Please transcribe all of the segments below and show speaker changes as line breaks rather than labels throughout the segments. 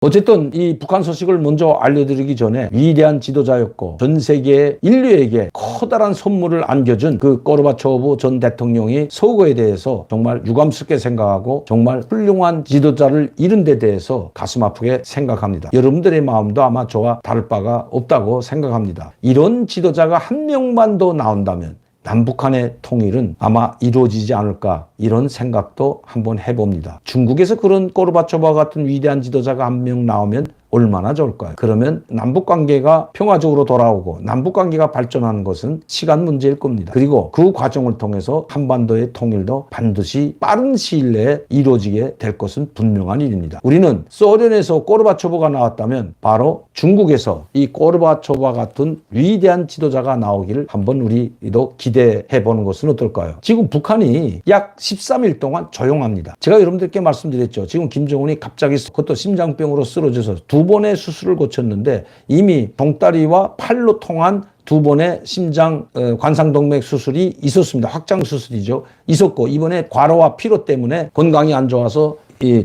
어쨌든 이 북한 소식을 먼저 알려드리기 전에 위대한 지도자였고 전 세계 인류에게 커다란 선물을 안겨준 그 고르바초프 전 대통령이 서거에 대해서 정말 유감스럽게 생각하고 정말 훌륭한 지도자를 잃은 데 대해서 가슴 아프게 생각합니다. 여러분들의 마음도 아마 저와 다를 바가 없다고 생각합니다. 이런 지도자가 한 명만 더 나온다면 남북한의 통일은 아마 이루어지지 않을까, 이런 생각도 한번 해봅니다. 중국에서 그런 고르바초프와 같은 위대한 지도자가 한 명 나오면 얼마나 좋을까요? 그러면 남북관계가 평화적으로 돌아오고 남북관계가 발전하는 것은 시간 문제일 겁니다. 그리고 그 과정을 통해서 한반도의 통일도 반드시 빠른 시일 내에 이루어지게 될 것은 분명한 일입니다. 우리는 소련에서 고르바초프가 나왔다면 바로 중국에서 이 고르바초프와 같은 위대한 지도자가 나오기를 한번 우리도 기대해 보는 것은 어떨까요? 지금 북한이 약 13일 동안 조용합니다. 제가 여러분들께 말씀드렸죠. 지금 김정은이 갑자기 그것도 심장병으로 쓰러져서 2번의 수술을 거쳤는데 이미 봉다리와 팔로 통한 2번의 심장 관상동맥 수술이 있었습니다. 확장 수술이죠. 있었고 이번에 과로와 피로 때문에 건강이 안 좋아서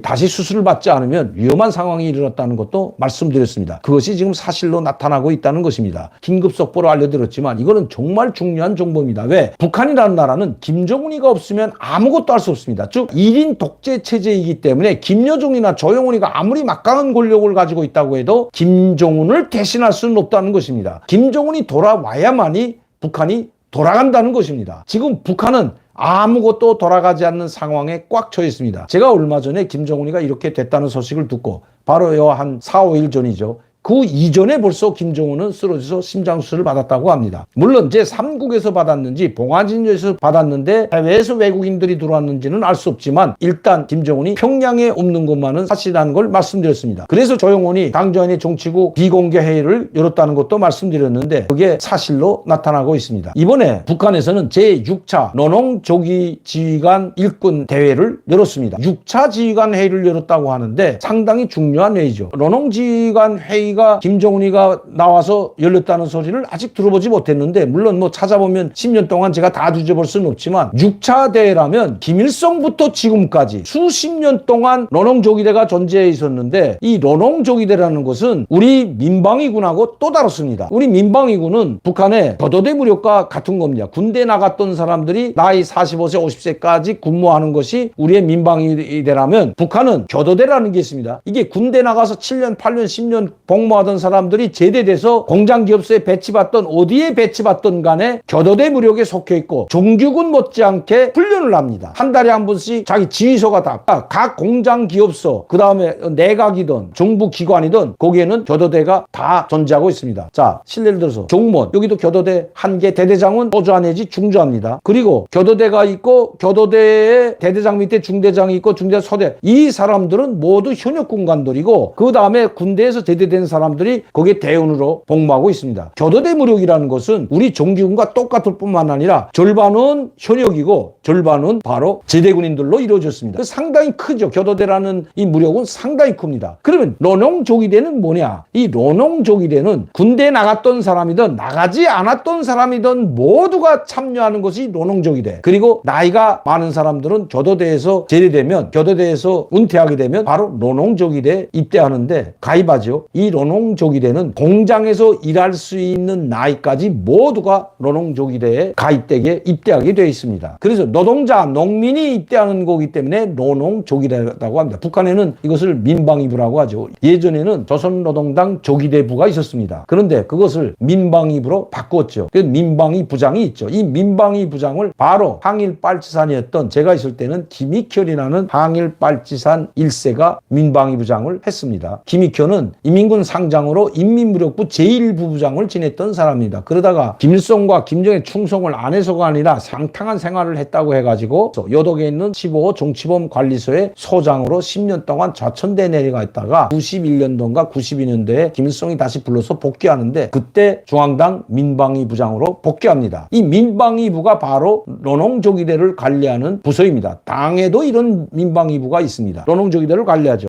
다시 수술을 받지 않으면 위험한 상황이 일어났다는 것도 말씀드렸습니다. 그것이 지금 사실로 나타나고 있다는 것입니다. 긴급 속보로 알려드렸지만 이거는 정말 중요한 정보입니다. 왜? 북한이라는 나라는 김정은이가 없으면 아무것도 할 수 없습니다. 즉 1인 독재 체제이기 때문에 김여정이나 조영훈이가 아무리 막강한 권력을 가지고 있다고 해도 김정은을 대신할 수는 없다는 것입니다. 김정은이 돌아와야만이 북한이 돌아간다는 것입니다. 지금 북한은 아무것도 돌아가지 않는 상황에 꽉 처해 있습니다. 제가 얼마 전에 김정은이가 이렇게 됐다는 소식을 듣고 바로 한 4, 5일 전이죠. 그 이전에 벌써 김정은은 쓰러져서 심장수술을 받았다고 합니다. 물론 제3국에서 받았는지 봉화진에서 받았는데 해외에서 외국인들이 들어왔는지는 알 수 없지만 일단 김정은이 평양에 없는 것만은 사실이라는 걸 말씀드렸습니다. 그래서 조영훈이 당주한의 정치국 비공개 회의를 열었다는 것도 말씀드렸는데 그게 사실로 나타나고 있습니다. 이번에 북한에서는 제6차 노농조기 지휘관 일꾼 대회를 열었습니다. 6차 지휘관 회의를 열었다고 하는데 상당히 중요한 회의죠. 노농지휘관 회의 김정은이가 나와서 열렸다는 소리를 아직 들어보지 못했는데 물론 찾아보면 10년 동안 제가 다 뒤져볼 수는 없지만 6차 대회라면 김일성부터 지금까지 수십 년 동안 노농조기대가 존재해 있었는데 이 노농조기대라는 것은 우리 민방위군하고 또 다릅니다. 우리 민방위군은 북한의 교도대 무력과 같은 겁니다. 군대 나갔던 사람들이 나이 45세 50세까지 근무하는 것이 우리의 민방위대라면 북한은 교도대라는 게 있습니다. 이게 군대 나가서 7년 8년 10년 복무하던 사람들이 제대돼서 공장기업소에 배치받던 어디에 배치받던 간에 교도대 무력에 속해 있고 정규군 못지않게 훈련을 합니다. 한 달에 한 번씩 자기 지휘소가 다 각 공장기업소 그 다음에 내각이든 정부기관이든 거기에는 교도대가 다 존재하고 있습니다. 자, 실례를 들어서 종무원 여기도 교도대 한 개 대대장은 소주하 내지 중주합니다. 그리고 교도대가 있고 교도대의 대대장 밑에 중대장이 있고 중대장 소대 이 사람들은 모두 현역군관들이고 그 다음에 군대에서 제대된 사람들이 거기에 대원으로 복무하고 있습니다. 교도대 무력이라는 것은 우리 정규군과 똑같을 뿐만 아니라 절반은 현역이고 절반은 바로 제대군인들로 이루어졌습니다. 상당히 크죠. 교도대라는 이 무력은 상당히 큽니다. 그러면 노농조기대는 뭐냐? 이 노농조기대는 군대에 나갔던 사람이든 나가지 않았던 사람이든 모두가 참여하는 것이 노농조기대. 그리고 나이가 많은 사람들은 교도대에서 제대되면 교도대에서 은퇴하게 되면 바로 노농조기대에 입대하는데 가입하죠. 이 노농조기대는 공장에서 일할 수 있는 나이까지 모두가 노농조기대에 가입되게 입대하게 되어 있습니다. 그래서 노동자, 농민이 입대하는 거기 때문에 노농조기대라고 합니다. 북한에는 이것을 민방위부라고 하죠. 예전에는 조선노동당 조기대부가 있었습니다. 그런데 그것을 민방위부로 바꿨죠. 그래서 민방위부장이 있죠. 이 민방위부장을 바로 항일빨치산이었던 제가 있을 때는 김익현이라는 항일빨치산 1세가 민방위부장을 했습니다. 김익현은 이민군 상장으로 인민무력부 제1부부장을 지냈던 사람입니다. 그러다가 김일성과 김정의 충성을 안 해서가 아니라 상당한 생활을 했다고 해가지고 여덕에 있는 15호 정치범 관리소의 소장으로 10년 동안 좌천대 내려가 있다가 91년도인가 92년도에 김일성이 다시 불러서 복귀하는데 그때 중앙당 민방위부장으로 복귀합니다. 이 민방위부가 바로 노농조기대를 관리하는 부서입니다. 당에도 이런 민방위부가 있습니다. 노농조기대를 관리하죠.